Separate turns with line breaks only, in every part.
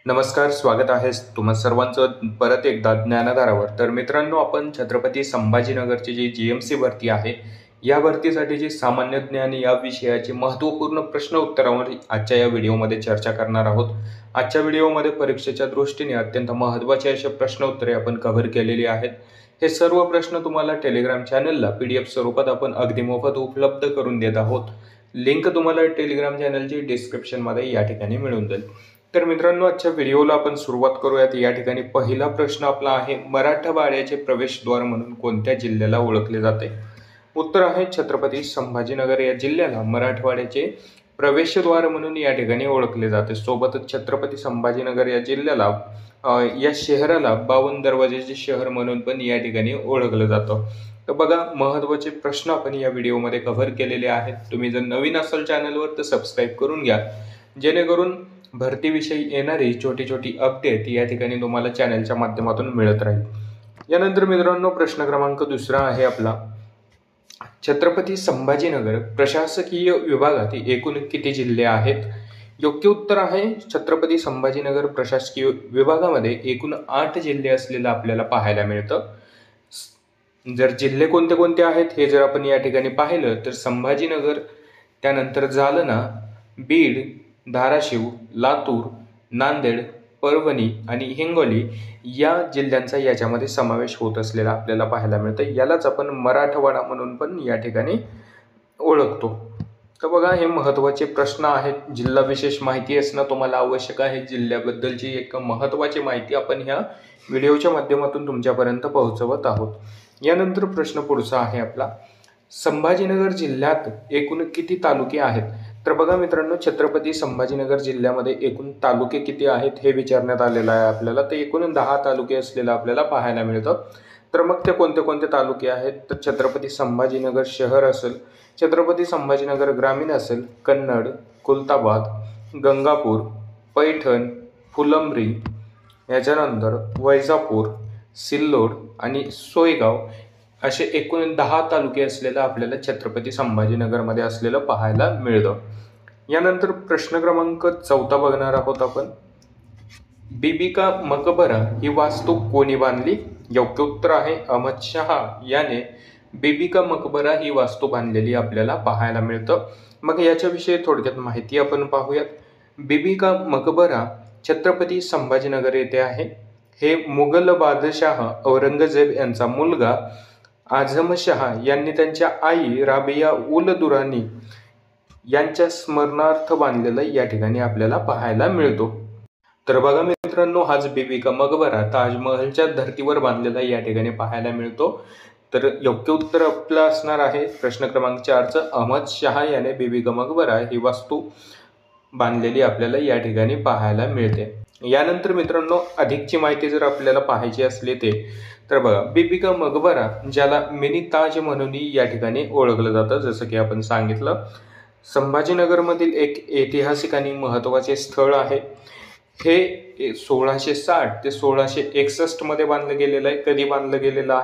नमस्कार, स्वागत आहे तुम्हा सर्वांचं परत एकदा ज्ञानाधारावर. तर मित्रांनो, आपण छत्रपती संभाजीनगरची जी जीएमसी भरती आहे, या भरतीसाठी जी सामान्य ज्ञान या विषयाची महत्त्वपूर्ण प्रश्न उत्तरावर आजच्या या व्हिडिओमध्ये चर्चा करणार आहोत. आजच्या व्हिडिओमध्ये परीक्षेच्या दृष्टीने अत्यंत महत्त्वाचे असे प्रश्न उत्तरे आपण कव्हर केलेली आहेत. हे सर्व प्रश्न तुम्हाला टेलिग्राम चॅनलला PDF स्वरूपात आपण अगदी मोफत उपलब्ध करून देत आहोत. लिंक तुम्हाला टेलिग्राम चॅनलची डिस्क्रिप्शनमध्ये या ठिकाणी मिळून जाईल. तर मित्रांनो, आजच्या व्हिडिओला आपण सुरुवात करूयात. या ठिकाणी पहिला प्रश्न आपला आहे, मराठवाड्याचे प्रवेशद्वार म्हणून कोणत्या जिल्ह्याला ओळखले जाते? उत्तर आहे छत्रपती संभाजीनगर या जिल्ह्याला मराठवाड्याचे प्रवेशद्वार म्हणून या ठिकाणी ओळखले जाते. सोबतच छत्रपती संभाजीनगर या जिल्ह्याला या शहराला 52 दरवाजेचे शहर म्हणून पण या ठिकाणी ओळखलं जातं. तर बघा, महत्त्वाचे प्रश्न आपण या व्हिडिओमध्ये कव्हर केलेले आहेत. तुम्ही जर नवीन असाल चॅनलवर तर सबस्क्राईब करून घ्या, जेणेकरून भरतीविषयी येणारी छोटी छोटी अपडेट या ठिकाणी तुम्हाला चॅनलच्या माध्यमातून मिळत राहील. यानंतर मित्रांनो, प्रश्न क्रमांक दुसरा आहे आपला, छत्रपती संभाजीनगर प्रशासकीय विभागात एकूण किती जिल्हे आहेत? योग्य उत्तर आहे, छत्रपती संभाजीनगर प्रशासकीय विभागामध्ये एकूण 8 जिल्हे असलेलं आपल्याला पाहायला मिळतं. जर जिल्हे कोणते कोणते आहेत हे जर आपण या ठिकाणी पाहिलं तर संभाजीनगर, त्यानंतर जालना, बीड, धाराशिव, लातूर, नांदेड, परभणी आणि हिंगोली या जिल्ह्यांचा याच्यामध्ये समावेश होत असलेला आपल्याला पाहायला मिळतं. यालाच आपण मराठवाडा म्हणून पण या ठिकाणी ओळखतो. तर बघा, हे महत्त्वाचे प्रश्न आहेत. जिल्हा विशेष माहिती असणं तुम्हाला आवश्यक आहे. जिल्ह्याबद्दलची एक महत्त्वाची माहिती आपण ह्या व्हिडिओच्या माध्यमातून तुमच्यापर्यंत पोहोचवत आहोत. यानंतर प्रश्न पुढचा आहे आपला, संभाजीनगर जिल्ह्यात एकूण किती तालुके आहेत? तर बघा मित्रांनो, छत्रपती संभाजीनगर जिल्ह्यामध्ये एकूण तालुके किती आहेत हे विचारण्यात आलेलं आहे आपल्याला. तर एकूण 10 तालुके असलेलं आपल्याला पाहायला मिळतं. तर मग ते कोणते कोणते तालुके आहेत? तर छत्रपती संभाजीनगर शहर असेल, छत्रपती संभाजीनगर ग्रामीण असेल, कन्नड, खुलताबाद, गंगापूर, पैठण, फुलंब्री, याच्यानंतर वैजापूर, सिल्लोड आणि सोयगाव असे एकूण 10 तालुके असलेलं आपल्याला छत्रपती संभाजीनगरमध्ये असलेलं पाहायला मिळतं. यानंतर प्रश्न क्रमांक 4 बघणार आहोत आपण, बीबी का मकबरा ही वास्तू कोणी बांधली? योग्य उत्तर आहे, अहमद शहा याने बीबी का मकबरा ही वास्तू बांधलेली आपल्याला पाहायला मिळतं. मग याच्याविषयी थोडक्यात माहिती आपण पाहूयात. बीबी का मकबरा छत्रपती संभाजीनगर येथे आहे. हे मुघल बादशाह औरंगजेब यांचा मुलगा आझम शहा यांनी त्यांच्या आई राबिया उल दुरानी यांच्या स्मरणार्थ बांधलेला या ठिकाणी आपल्याला पाहायला मिळतो. तर बघा मित्रांनो, हाच बीबी का मकबरा ताजमहलच्या धर्तीवर बांधलेला या ठिकाणी पाहायला मिळतो. तर योग्य उत्तर आपलं असणार आहे प्रश्न क्रमांक 4चं, अहमद शहा याने बीबी का मकबरा ही वास्तू बांधलेली आपल्याला या ठिकाणी पाहायला मिळते. यानंतर मित्रांनो, अधिकची माहिती जर आपल्याला पाहायची असली तर बघा, बीबी का मकबरा ज्याला मिनी ताज म्हणूनही या ठिकाणी ओळखलं जातं, जसं की आपण सांगितलं, संभाजीनगरमधील एक ऐतिहासिक आणि महत्त्वाचे स्थळ आहे. हे 1660 ते 1661 मध्ये बांधलं गेलेलं आहे. कधी बांधलं गेलेलं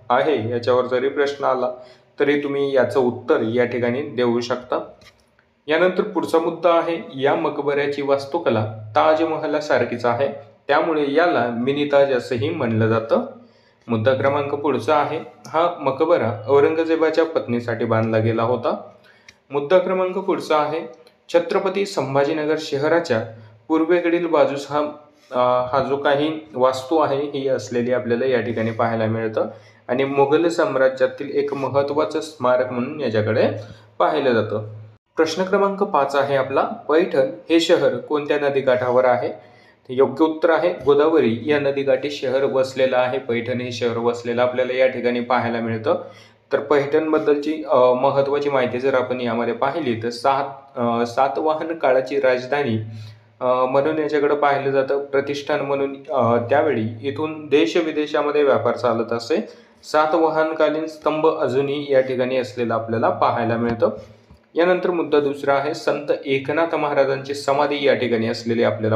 आहे याच्यावर जरी प्रश्न आला तरी तुम्ही याचं उत्तर या ठिकाणी देऊ शकता. यानंतर पुढचा मुद्दा आहे, या मकबऱ्याची वास्तुकला ताजमहलासारखीच आहे, त्यामुळे याला मिनी ताज असंही म्हणलं जातं. मुद्दा क्रमांक पुढचा आहे, हा मकबरा औरंगजेबाच्या पत्नीसाठी बांधला गेला होता. मुद्दा क्रमांक पुढचा आहे, छत्रपती संभाजीनगर शहराच्या पूर्वेकडील बाजूस हा जो काही वास्तू आहे ही असलेली आपल्याला या ठिकाणी पाहायला मिळतं आणि मुघल साम्राज्यातील एक महत्त्वाचं स्मारक म्हणून याच्याकडे पाहिलं जातं. प्रश्न क्रमांक 5 आहे आपला, पैठण हे शहर कोणत्या नदीकाठावर आहे? योग्य उत्तर आहे, गोदावरी या नदीकाठी शहर वसलेलं आहे. पैठण हे शहर वसलेलं आपल्याला या ठिकाणी पाहायला मिळतं. तर पैठणबद्दलची महत्त्वाची माहिती जर आपण यामध्ये पाहिली तर सातवाहन काळाची राजधानी म्हणून याच्याकडे पाहिलं जातं. प्रतिष्ठान म्हणून त्यावेळी इथून देश विदेशामध्ये व्यापार चालत असे. सातवाहनकालीन स्तंभ अजूनही या ठिकाणी असलेलं आपल्याला पाहायला मिळतं. यानंतर मुद्दा दुसरा आहे, संत एकनाथ महाराजांची समाधी या ठिकाणी असलेली आपल्याला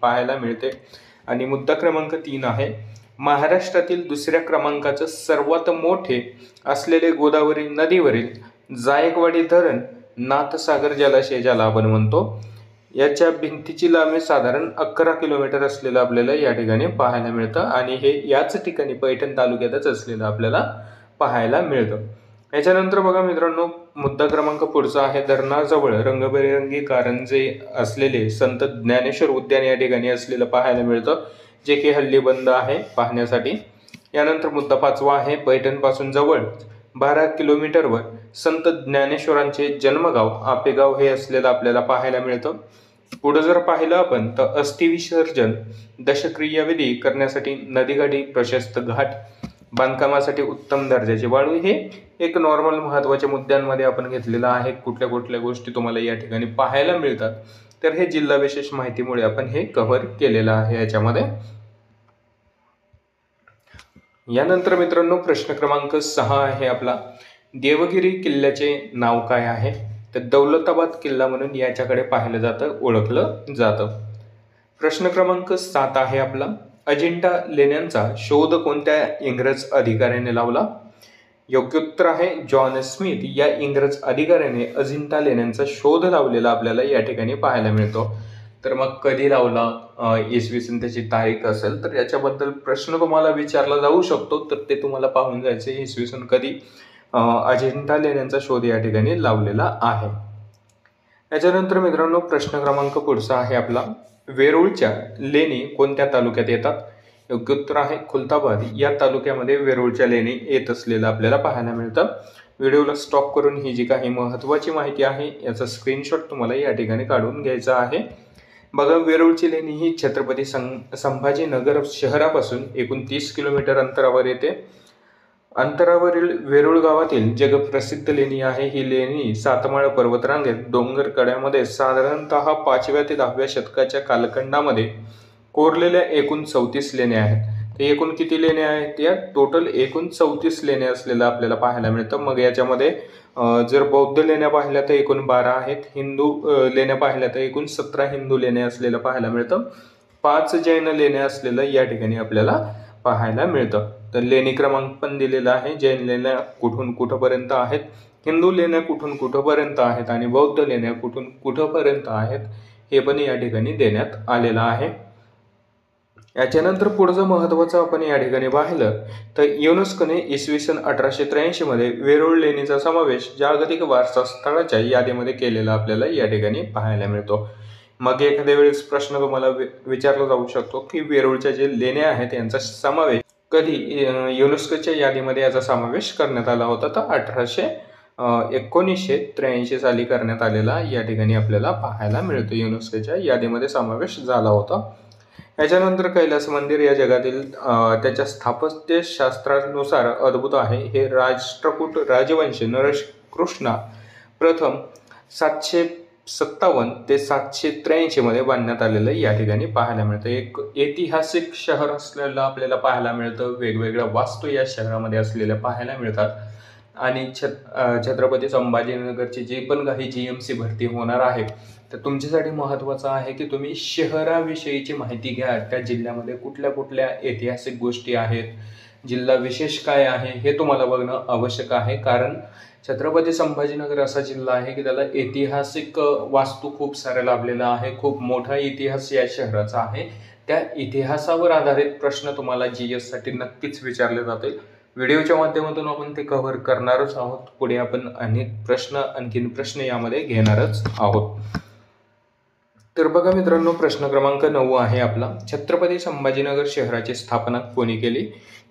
पाहायला मिळते. आणि मुद्दा क्रमांक 3 आहे, महाराष्ट्रातील दुसऱ्या क्रमांकाचं सर्वात मोठे असलेले गोदावरी नदीवरील जायकवाडी धरण नाथसागर जलाशय ज्याला आपण म्हणतो, याच्या भिंतीची लांबी साधारण 11 किलोमीटर असलेलं आपल्याला या ठिकाणी पाहायला मिळतं आणि हे याच ठिकाणी पैठण तालुक्यातच असलेलं आपल्याला पाहायला मिळतं. याच्यानंतर बघा मित्रांनो, मुद्दा क्रमांक पुढचा आहे, धरणाजवळ रंगबेरंगी कारंजे असलेले संत ज्ञानेश्वर उद्यान या ठिकाणी असलेलं पाहायला मिळतं, जे की हल्ली बंद आहे पाहण्यासाठी. यानंतर मुद्दा पाचवा आहे, पैठणपासून जवळ 12 किलोमीटरवर संत ज्ञानेश्वरांचे जन्मगाव आपेगाव हे असलेलं आपल्याला पाहायला मिळतं. पुढे जर पाहिलं आपण तर अस्थि विसर्जन दशक्रियाविधी करण्यासाठी नदीकाठी प्रशस्त घाट, बांधकामासाठी उत्तम दर्जाचे वाळू, हे एक नॉर्मल महत्त्वाच्या मुद्द्यांमध्ये आपण घेतलेलं आहे. कुठल्या कुठल्या गोष्टी तुम्हाला या ठिकाणी पाहायला मिळतात, तर हे जिल्हा विशेष माहितीमुळे आपण हे कव्हर केलेलं आहे याच्यामध्ये. यानंतर मित्रांनो, प्रश्न क्रमांक 6 आहे आपला, देवगिरी किल्ल्याचे नाव काय आहे? तर दौलताबाद किल्ला म्हणून याच्याकडे पाहिलं जातं, ओळखलं जातं. प्रश्न क्रमांक 7 आहे आपला, अजिंठा लेण्यांचा शोध कोणत्या इंग्रज अधिकाऱ्याने लावला? योग्य उत्तर आहे जॉन स्मिथ या इंग्रज अधिकाऱ्याने अजिंठा लेण्यांचा शोध लावलेला आपल्याला या ठिकाणी पाहायला मिळतो. तर मग कधी लावला, इसवी सन त्याची तारीख असेल तर याच्याबद्दल प्रश्न तुम्हाला विचारला जाऊ शकतो, तर ते तुम्हाला पाहून जायचे इसवी सन कधी अजिंठा लेण्यांचा शोध या ठिकाणी लावलेला आहे. याच्यानंतर मित्रांनो, प्रश्न क्रमांक पुढचा आहे आपला, वेरूळच्या लेणी कोणत्या तालुक्यात येतात? योग्य उत्तर आहे खुलताबाद या तालुक्यामध्ये वेरूळच्या लेणी येत असलेलं आपल्याला पाहायला मिळतं. व्हिडिओला स्टॉप करून ही जी काही महत्त्वाची माहिती आहे याचा स्क्रीनशॉट तुम्हाला या ठिकाणी काढून घ्यायचा आहे. बघा, वेरूळची लेणी ही छत्रपती संभाजीनगर शहरापासून एकूण 30 किलोमीटर अंतरावर येते. अंतरावरील वेरूळ गावातील जगप्रसिद्ध लेणी आहे. ही लेणी सातमाळ पर्वतरांगेत डोंगर कड्यामध्ये साधारणतः 5व्या ते 10व्या शतकाच्या कालखंडामध्ये कोरलेल्या एकूण 34 लेण्या आहेत. तर एकूण किती लेण्या आहेत? या टोटल एकूण 34 लेण्या असलेलं आपल्याला पाहायला मिळतं. मग याच्यामध्ये जर बौद्ध लेण्या पाहिल्या तर एकूण 12 आहेत, हिंदू लेण्या पाहिल्या तर एकूण 17 हिंदू लेण्या असलेलं पाहायला मिळतं, 5 जैन लेण्या असलेलं या ठिकाणी आपल्याला पाहायला मिळतं. तर लेणी क्रमांक पण दिलेला आहे, जैन लेण्या कुठून कुठंपर्यंत आहेत, हिंदू लेण्या कुठून कुठंपर्यंत आहेत आणि बौद्ध लेण्या कुठून कुठंपर्यंत आहेत हे पण या ठिकाणी देण्यात आलेलं आहे. याच्यानंतर पुढचं महत्त्वाचं आपण या ठिकाणी पाहिलं तर युनेस्कोने इसवी सन 1883 मध्ये वेरूळ लेणीचा समावेश जागतिक वारसा स्थळाच्या यादीमध्ये केलेला आपल्याला या ठिकाणी पाहायला मिळतो. मग एखाद्या वेळेस प्रश्न तुम्हाला विचारला जाऊ शकतो की वेरूळच्या जे लेण्या आहेत यांचा समावेश कधी युनेस्कोच्या यादीमध्ये याचा समावेश करण्यात आला होता? तर 1983 साली करण्यात आलेला या ठिकाणी आपल्याला पाहायला मिळतो. युनेस्कोच्या यादीमध्ये समावेश झाला होता. याच्यानंतर कैलास मंदिर या जगातील त्याच्या स्थापत्यशास्त्रानुसार अद्भुत आहे. हे राष्ट्रकूट राजवंशी नरेश कृष्णा प्रथम 757 ते 783 मध्ये बांधण्यात आलेलं या ठिकाणी पाहायला मिळतं. एक ऐतिहासिक शहर असलेलं आपल्याला पाहायला मिळतं. वेगवेगळ्या वास्तू या शहरामध्ये असलेल्या पाहायला मिळतात आणि छत्रपती संभाजीनगरची जी पण काही GMC भरती होणार आहे तर तुमच्यासाठी महत्त्वाचं आहे की तुम्ही शहराविषयीची माहिती घ्या. त्या जिल्ह्यामध्ये कुठल्या कुठल्या ऐतिहासिक गोष्टी आहेत, जिल्हा विशेष काय आहे हे तुम्हाला बघणं आवश्यक आहे. कारण छत्रपती संभाजीनगर असा जिल्हा आहे की त्याला ऐतिहासिक वास्तू खूप साऱ्या लाभलेला आहे. खूप मोठा इतिहास या शहराचा आहे. त्या इतिहासावर आधारित प्रश्न तुम्हाला GS साठी नक्कीच विचारले जातील. व्हिडिओच्या माध्यमातून आपण ते कव्हर करणारच आहोत. पुढे आपण आणखीन प्रश्न यामध्ये घेणारच आहोत. तर बघा मित्रांनो, प्रश्न क्रमांक 9 आहे आपला, छत्रपती संभाजीनगर शहराची स्थापना कोणी केली?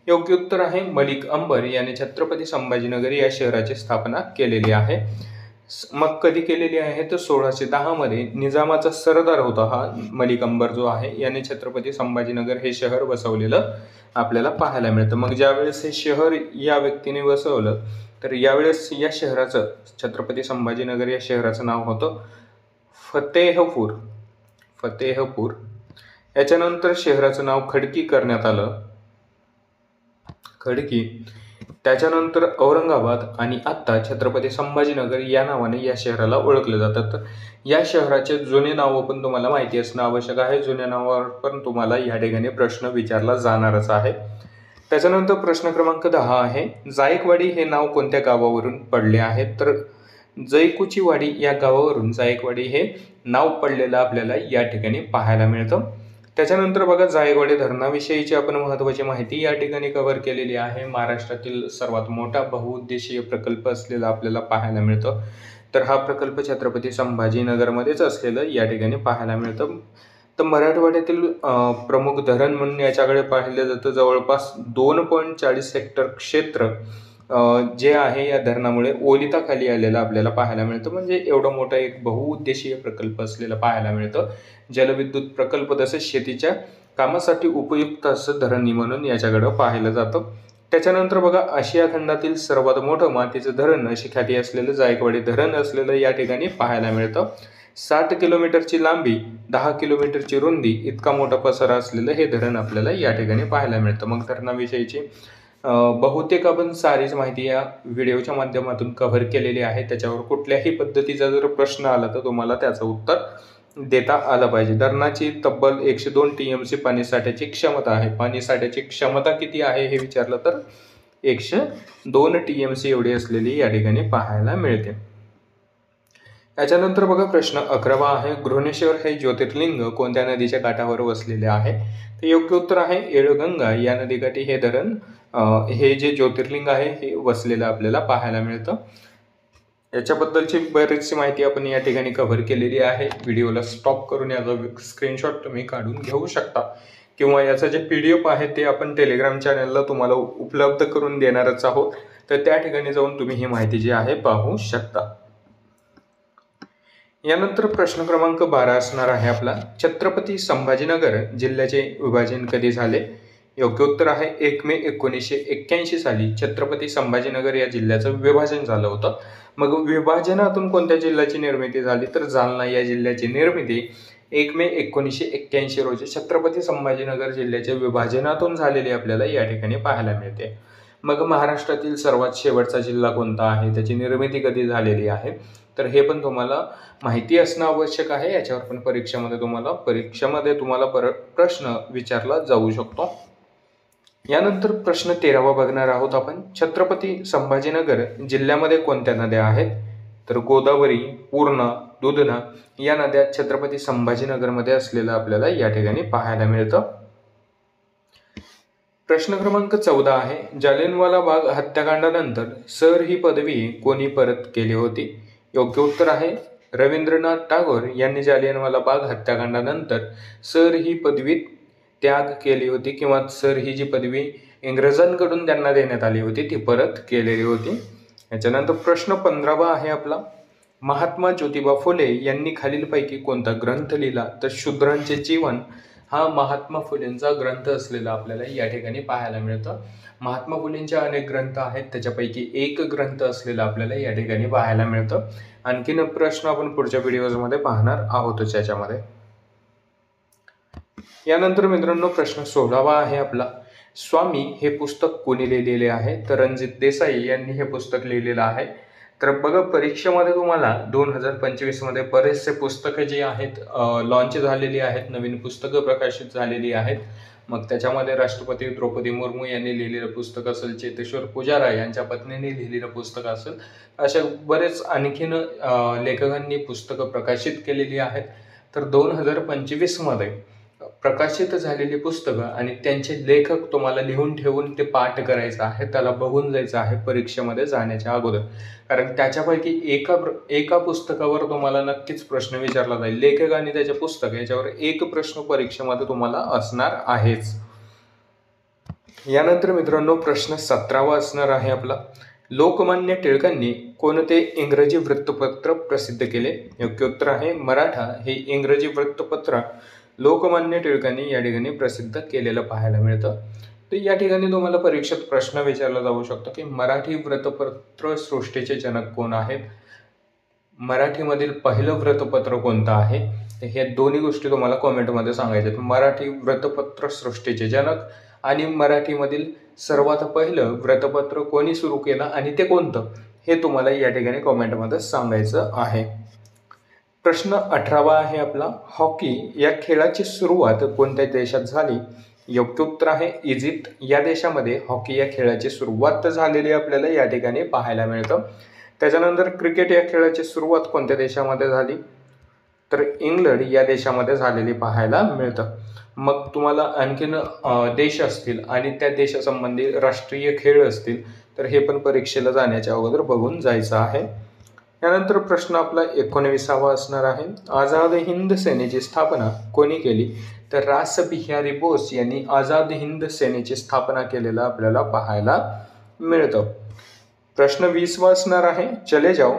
योग्य उत्तर आहे मलिक अंबर याने छत्रपती संभाजीनगर या शहराची स्थापना केलेली आहे. मग कधी केलेली आहे? तर 1610 मध्ये निजामाचा सरदार होता हा मलिक अंबर जो आहे, याने छत्रपती संभाजीनगर हे शहर वसवलेलं आपल्याला पाहायला मिळतं. मग ज्यावेळेस हे शहर या व्यक्तीने वसवलं तर यावेळेस या शहराचं, छत्रपती संभाजीनगर या शहराचं नाव होतं फतेहपूर. याच्यानंतर शहराचं नाव खडकी करण्यात आलं, खडकी. त्याच्यानंतर औरंगाबाद आणि आत्ता छत्रपती संभाजीनगर या नावाने या शहराला ओळखलं जातं. तर या शहराचे जुने नावं पण तुम्हाला माहिती असणं आवश्यक आहे. जुन्या नावावर पण तुम्हाला या ठिकाणी प्रश्न विचारला जाणारच आहे. त्याच्यानंतर प्रश्न क्रमांक 10 आहे, जायकवाडी हे नाव कोणत्या गावावरून पडले आहे? तर जैकुची वाडी या गावावरून जायकवाडी हे नाव पडलेलं आपल्याला या ठिकाणी पाहायला मिळतं. त्याच्यानंतर बघा जायकवाडी धरणाविषयीची आपण महत्त्वाची माहिती या ठिकाणी कव्हर केलेली आहे. महाराष्ट्रातील सर्वात मोठा बहुउद्देशीय प्रकल्प असलेला आपल्याला पाहायला मिळतं. तर हा प्रकल्प छत्रपती संभाजीनगरमध्येच असलेलं या ठिकाणी पाहायला मिळतं. तर मराठवाड्यातील प्रमुख धरण म्हणून याच्याकडे पाहिलं जातं. जवळपास 2.40 हेक्टर क्षेत्र जे आहे या धरणामुळे ओलिताखाली आलेलं आपल्याला पाहायला मिळतं. म्हणजे एवढं मोठं एक बहुउद्देशीय प्रकल्प असलेलं पाहायला मिळतं. जलविद्युत प्रकल्प तसेच शेतीच्या कामासाठी उपयुक्त असं धरण म्हणून याच्याकडं पाहिलं जातं. त्याच्यानंतर बघा आशिया खंडातील सर्वात मोठं मातीचं धरण अशी ख्याती असलेलं जायकवाडी धरण असलेलं या ठिकाणी पाहायला मिळतं. 60 किलोमीटरची लांबी, 10 किलोमीटरची रुंदी इतका मोठा पसारा असलेलं हे धरण आपल्याला या ठिकाणी पाहायला मिळतं. मग धरणाविषयीची बहुतेक आपण सारीच माहिती या व्हिडिओच्या माध्यमातून कव्हर केलेली आहे. त्याच्यावर कुठल्याही पद्धतीचा जर प्रश्न आला तर तुम्हाला त्याचं उत्तर देता आलं पाहिजे. धरणाची तब्बल 102 TMC पाणीसाठ्याची क्षमता आहे. पाणीसाठ्याची क्षमता किती आहे हे विचारलं तर 102 TMC एवढी असलेली या ठिकाणी पाहायला मिळते. याच्यानंतर बघा प्रश्न 11वा आहे, गृहणेश्वर हे ज्योतिर्लिंग कोणत्या नदीच्या काठावर वसलेले आहे? तर योग्य उत्तर आहे येळगंगा या नदीकाठी हे धरण हे जे ज्योतिर्लिंग आहे हे वसलेलं आपल्याला पाहायला मिळतं. याच्याबद्दलची बरीचशी माहिती आपण या ठिकाणी कव्हर केलेली आहे. व्हिडिओला स्टॉप करून याचा स्क्रीनशॉट तुम्ही काढून घेऊ शकता किंवा याचा जे PDF आहे ते आपण टेलिग्राम चॅनलला तुम्हाला उपलब्ध करून देणारच आहोत. तर त्या ठिकाणी जाऊन तुम्ही ही माहिती जी आहे पाहू शकता. यानंतर प्रश्न क्रमांक 12 असणार आहे आपला, छत्रपती संभाजीनगर जिल्ह्याचे विभाजन कधी झाले? योग्य उत्तर आहे 1 मे 1981 साली छत्रपती संभाजीनगर या जिल्ह्याचं विभाजन झालं होतं. मग विभाजनातून कोणत्या जिल्ह्याची निर्मिती झाली? तर जालना या जिल्ह्याची निर्मिती 1 मे 1981 रोजी छत्रपती संभाजीनगर जिल्ह्याच्या विभाजनातून झालेली आपल्याला या ठिकाणी पाहायला मिळते. मग महाराष्ट्रातील सर्वात शेवटचा जिल्हा कोणता आहे? त्याची निर्मिती कधी झालेली आहे? तर हे पण तुम्हाला माहिती असणं आवश्यक आहे. याच्यावर पण परीक्षेमध्ये तुम्हाला प्रश्न विचारला जाऊ शकतो. यानंतर प्रश्न 13वा बघणार आहोत आपण, छत्रपती संभाजीनगर जिल्ह्यामध्ये कोणत्या नद्या आहेत? तर गोदावरी, पूर्णा, दुधना या नद्या छत्रपती संभाजीनगरमध्ये असलेलं आपल्याला या ठिकाणी पाहायला मिळतं. प्रश्न क्रमांक 14 आहे, जालियनवाला बाग हत्याकांडानंतर सर ही पदवी कोणी परत केली होती? योग्य उत्तर आहे रवींद्रनाथ टागोर यांनी जालियनवाला बाग हत्याकांडानंतर सर ही पदवी त्याग केली होती किंवा सर ही जी पदवी इंग्रजांकडून त्यांना देण्यात आली होती ती परत केलेली होती. याच्यानंतर प्रश्न 15वा आहे आपला, महात्मा ज्योतिबा फुले यांनी खालीलपैकी कोणता ग्रंथ लिहिला? तर शूद्रांचे जीवन हा महात्मा फुलेंचा ग्रंथ असलेला आपल्याला या ठिकाणी पाहायला मिळतं. महात्मा फुलेंचे अनेक ग्रंथ आहेत, त्याच्यापैकी एक ग्रंथ असलेला आपल्याला या ठिकाणी पाहायला मिळतं. आणखीन प्रश्न आपण पुढच्या व्हिडिओमध्ये पाहणार आहोतच याच्यामध्ये. यानंतर मित्रांनो प्रश्न 16वा आहे आपला, स्वामी हे पुस्तक कोणी लिहिलेले आहे? तर रणजित देसाई यांनी हे पुस्तक लिहिलेलं आहे. तर बघा परीक्षेमध्ये तुम्हाला 2025 मध्ये बरेचसे पुस्तकं जी आहेत लॉन्च झालेली आहेत, नवीन पुस्तकं प्रकाशित झालेली आहेत. मग त्याच्यामध्ये राष्ट्रपती द्रौपदी मुर्मू यांनी लिहिलेलं पुस्तक असेल, चेतेश्वर पुजारा यांच्या पत्नीने लिहिलेलं पुस्तक असेल, अशा बरेच आणखीन लेखकांनी पुस्तकं प्रकाशित केलेली आहेत. तर 2025 मध्ये प्रकाशित झालेली पुस्तकं आणि त्यांचे लेखक तुम्हाला लिहून ठेवून ते पाठ करायचं आहे, त्याला बघून जायचं आहे परीक्षेमध्ये जाण्याच्या अगोदर. कारण त्याच्यापैकी एका पुस्तकावर तुम्हाला नक्कीच प्रश्न विचारला जाईल. लेखक आणि त्याचे पुस्तक याच्यावर एक प्रश्न परीक्षेमध्ये तुम्हाला असणार आहेच. यानंतर मित्रांनो प्रश्न 17वा असणार आहे आपला, लोकमान्य टिळकांनी कोणते इंग्रजी वृत्तपत्र प्रसिद्ध केले? योग्य उत्तर आहे मराठा हे इंग्रजी वृत्तपत्र लोकमान्य टिळकांनी या ठिकाणी प्रसिद्ध केलेलं पाहायला मिळतं. तर या ठिकाणी तुम्हाला परीक्षेत प्रश्न विचारला जाऊ शकतो की मराठी वृत्तपत्र सृष्टीचे जनक कोण आहेत? मराठीमधील पहिलं वृत्तपत्र कोणतं आहे? तर हे दोन्ही गोष्टी तुम्हाला कॉमेंटमध्ये सांगायच्या आहेत. मराठी वृत्तपत्र सृष्टीचे जनक आणि मराठीमधील सर्वात पहिलं वृत्तपत्र कोणी सुरू केलं आणि ते कोणतं हे तुम्हाला या ठिकाणी कॉमेंटमध्ये सांगायचं आहे. प्रश्न 18वा आहे आपला, हॉकी या खेळाची सुरुवात कोणत्या देशात झाली? योग्य उत्तर आहे इजिप्त या देशामध्ये हॉकी या खेळाची सुरुवात झालेली आपल्याला या ठिकाणी पाहायला मिळतं. त्याच्यानंतर क्रिकेट या खेळाची सुरुवात कोणत्या देशामध्ये झाली? तर इंग्लंड या देशामध्ये झालेली पाहायला मिळतं. मग तुम्हाला आणखीन देश असतील आणि त्या देशासंबंधी राष्ट्रीय खेळ असतील तर हे पण परीक्षेला जाण्याच्या अगोदर बघून जायचं आहे. यानंतर प्रश्न आपला 19वा असणार आहे. आझाद हिंद सेनेची स्थापना कोणी केली? तर रासबिहारी बोस यांनी आझाद हिंद सेनेची स्थापना केलेलं आपल्याला पाहायला मिळतं. प्रश्न 20वा असणार आहे. चले जाओ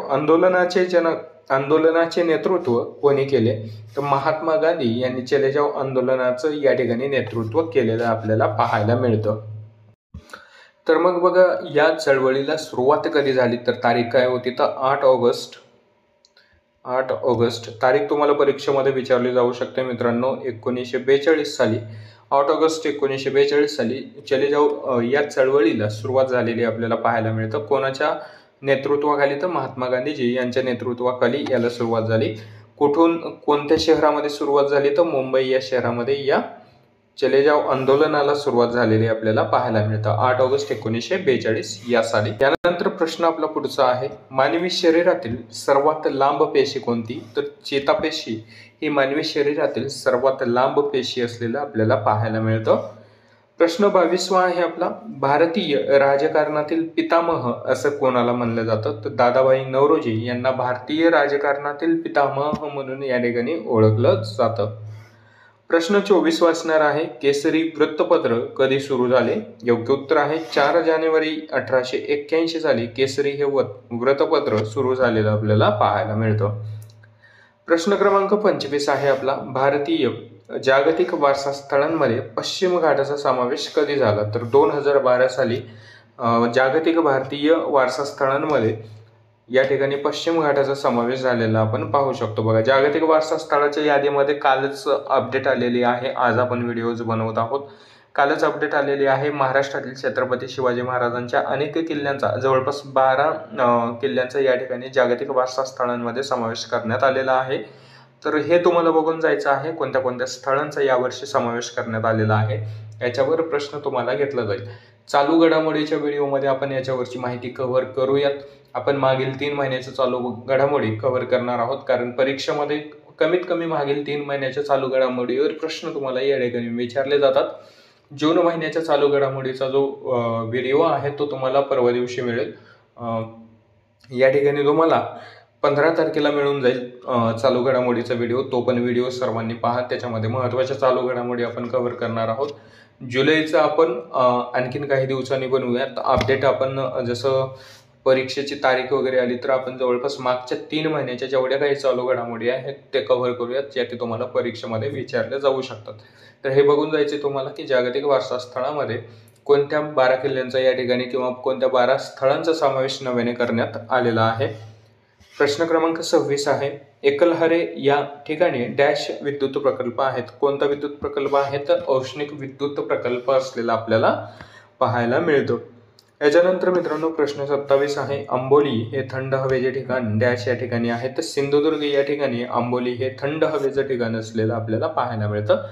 आंदोलनाचे नेतृत्व कोणी केले? तर महात्मा गांधी यांनी चले जाओ आंदोलनाचं या ठिकाणी नेतृत्व केलेलं आपल्याला पाहायला मिळतं. तर मग बघा, या चळवळीला सुरुवात कधी झाली तर तारीख काय होती? तर 8 ऑगस्ट तारीख तुम्हाला परीक्षेमध्ये विचारली जाऊ शकते मित्रांनो. 1942 साली 8 ऑगस्ट 1942 साली चले जाओ या चळवळीला सुरुवात झालेली आपल्याला पाहायला मिळतं. कोणाच्या नेतृत्वाखाली? तर महात्मा गांधीजी यांच्या नेतृत्वाखाली याला सुरुवात झाली. कोणत्या शहरामध्ये सुरुवात झाली? तर मुंबई या शहरामध्ये या चले जाओ आंदोलनाला सुरुवात झालेली आपल्याला पाहायला मिळतं 8 ऑगस्ट 1942 या साली. त्यानंतर प्रश्न आपला पुढचा आहे. मानवी शरीरातील सर्वात लांब पेशी कोणती? तर चेतापेशी ही मानवी शरीरातील सर्वात लांब पेशी असलेलं आपल्याला पाहायला मिळतं. प्रश्न 22वा आहे आपला. भारतीय राजकारणातील पितामह असं कोणाला म्हणलं जातं? तर दादाभाई नौरोजी यांना भारतीय राजकारणातील पितामह म्हणून या ठिकाणी ओळखलं जातं. प्रश्न 24 असणार आहे. केसरी वृत्तपत्र कधी सुरू झाले? योग्य उत्तर आहे 4 जानेवारी 1881 साली केसरी हे वृत्तपत्र सुरू झालेलं आपल्याला पाहायला मिळतं. प्रश्न क्रमांक 25 आहे आपला. भारतीय जागतिक वारसा स्थळांमध्ये पश्चिम घाटाचा समावेश कधी झाला? तर 2012 साली जागतिक भारतीय वारसा स्थळांमध्ये या ठिकाणी पश्चिम घाटाचा समावेश झालेला आपण पाहू शकतो. बघा, जागतिक वारसा स्थळाच्या यादीमध्ये कालच अपडेट आलेली आहे. आज आपण व्हिडिओज बनवत आहोत. कालच अपडेट आलेली आहे. महाराष्ट्रातील छत्रपती शिवाजी महाराजांच्या अनेक किल्ल्यांचा जवळपास 12 किल्ल्यांचा या ठिकाणी जागतिक वारसा स्थळांमध्ये समावेश करण्यात आलेला आहे. तर हे तुम्हाला बघून जायचं आहे कोणत्या कोणत्या स्थळांचा यावर्षी समावेश करण्यात आलेला आहे. याच्यावर प्रश्न तुम्हाला घेतला जाईल. चालू घडामोडीच्या व्हिडिओमध्ये आपण याच्यावरची माहिती कव्हर करूयात. आपण मागील 3 महिन्याच्या चालू घडामोडी कव्हर करणार आहोत, कारण परीक्षेमध्ये कमीत कमी मागील 3 महिन्याच्या चालू घडामोडीवर प्रश्न तुम्हाला या ठिकाणी विचारले जातात. जून महिन्याच्या चालू घडामोडीचा जो व्हिडिओ आहे तो तुम्हाला परवा दिवशी मिळेल. या ठिकाणी तुम्हाला 15 तारखेला मिळून जाईल चालू घडामोडीचा व्हिडिओ. तो पण व्हिडिओ सर्वांनी पहा. त्याच्यामध्ये महत्त्वाच्या चालू घडामोडी आपण कव्हर करणार आहोत. जुलैचं आपण आणखीन काही दिवसांनी बनवूयात अपडेट. आपण जसं परीक्षेची तारीख वगैरे आली तर आपण जवळपास मागच्या 3 महिन्याच्या जेवढ्या काही चालू घडामोडी आहेत ते कव्हर करूयात, ज्या ते तुम्हाला परीक्षेमध्ये विचारल्या जाऊ शकतात. तर हे बघून जायचे तुम्हाला की जागतिक वारसा स्थळामध्ये कोणत्या 12 किल्ल्यांचा या ठिकाणी किंवा कोणत्या 12 स्थळांचा समावेश नव्याने करण्यात आलेला आहे. प्रश्न क्रमांक 26 आहे. एकलहरे या ठिकाणी डॅश विद्युत प्रकल्प आहेत. कोणता विद्युत प्रकल्प आहे? तर औष्णिक विद्युत प्रकल्प असलेला आपल्याला पाहायला मिळतो. याच्यानंतर मित्रांनो प्रश्न 27 आहे. आंबोली हे थंड हवेचे ठिकाण डॅश या ठिकाणी आहे. तर सिंधुदुर्ग या ठिकाणी आंबोली हे थंड हवेचं ठिकाण असलेलं आपल्याला पाहायला मिळतं.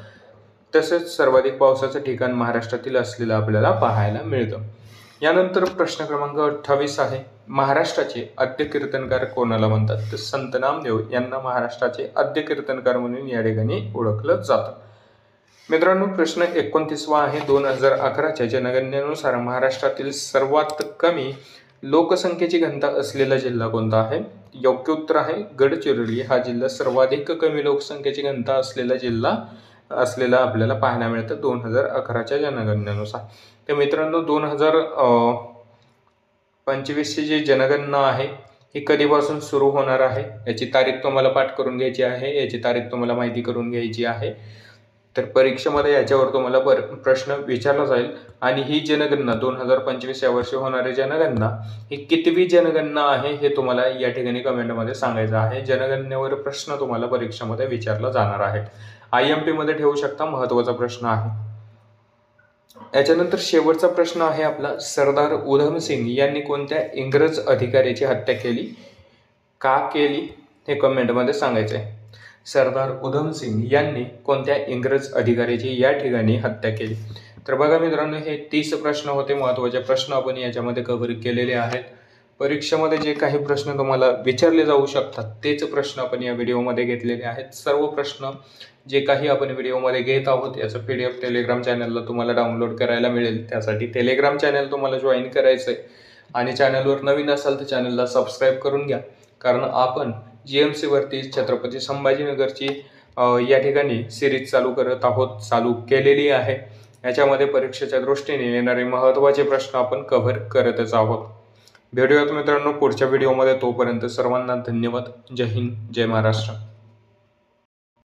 तसेच सर्वाधिक पावसाचं ठिकाण महाराष्ट्रातील असलेलं आपल्याला पाहायला मिळतं. यानंतर प्रश्न क्रमांक 28 आहे. महाराष्ट्राचे आद्य कीर्तनकार कोणाला म्हणतात? तर संत नामदेव यांना महाराष्ट्राचे आद्य कीर्तनकार म्हणून या ठिकाणी ओळखलं जातं. मित्रांनो प्रश्न 29वा आहे. 2011च्या जनगणनेनुसार महाराष्ट्रातील सर्वात कमी लोकसंख्येची घनता असलेला जिल्हा कोणता आहे? योग्य उत्तर आहे गडचिरोली हा जिल्हा सर्वाधिक कमी लोकसंख्येची घनता असलेला जिल्हा असलेला आपल्याला पाहायला मिळतं 2011च्या जनगणनेनुसार. तर मित्रांनो 2025ची जी जनगणना आहे ही कधीपासून सुरू होणार आहे याची तारीख तुम्हाला पाठ करून घ्यायची आहे. याची तारीख तुम्हाला माहिती करून घ्यायची आहे. तर परीक्षेमध्ये याच्यावर तुम्हाला प्रश्न विचारला जाईल. आणि ही जनगणना 2025 या वर्षी होणारी जनगणना ही कितवी जनगणना आहे हे तुम्हाला या ठिकाणी कमेंटमध्ये सांगायचं आहे. जनगणनेवर प्रश्न तुम्हाला परीक्षेमध्ये विचारला जाणार आहे. IMP मध्ये ठेवू शकता, महत्त्वाचा प्रश्न आहे. याच्यानंतर शेवटचा प्रश्न आहे आपला. सरदार उधम सिंग यांनी कोणत्या इंग्रज अधिकाऱ्याची हत्या केली? का केली हे कमेंटमध्ये सांगायचं आहे. सरदार उधम सिंग यांनी कोणत्या इंग्रज अधिकाऱ्याची या ठिकाणी हत्या केली? तर बघा मित्रांनो हे 30 प्रश्न होते, महत्त्वाचे प्रश्न आपण याच्यामध्ये कव्हर केलेले आहेत. परीक्षेमध्ये जे काही प्रश्न तुम्हाला विचारले जाऊ शकतात तेच प्रश्न आपण या व्हिडिओमध्ये घेतलेले आहेत. सर्व प्रश्न जे काही आपण व्हिडिओमध्ये घेत आहोत याचं PDF टेलिग्राम चॅनलला तुम्हाला डाउनलोड करायला मिळेल. त्यासाठी टेलिग्राम चॅनल तुम्हाला जॉईन करायचं आहे आणि चॅनलवर नवीन असाल तर चॅनलला सबस्क्राईब करून घ्या. कारण आपण GMC वरती छत्रपती संभाजीनगरची या ठिकाणी सिरीज चालू करत आहोत, चालू केलेली आहे. याच्यामध्ये परीक्षेच्या दृष्टीने येणारे महत्त्वाचे प्रश्न आपण कव्हर करतच आहोत. भेटूयात मित्रांनो पुढच्या व्हिडिओमध्ये. तोपर्यंत सर्वांना धन्यवाद. जय हिंद, जय महाराष्ट्र.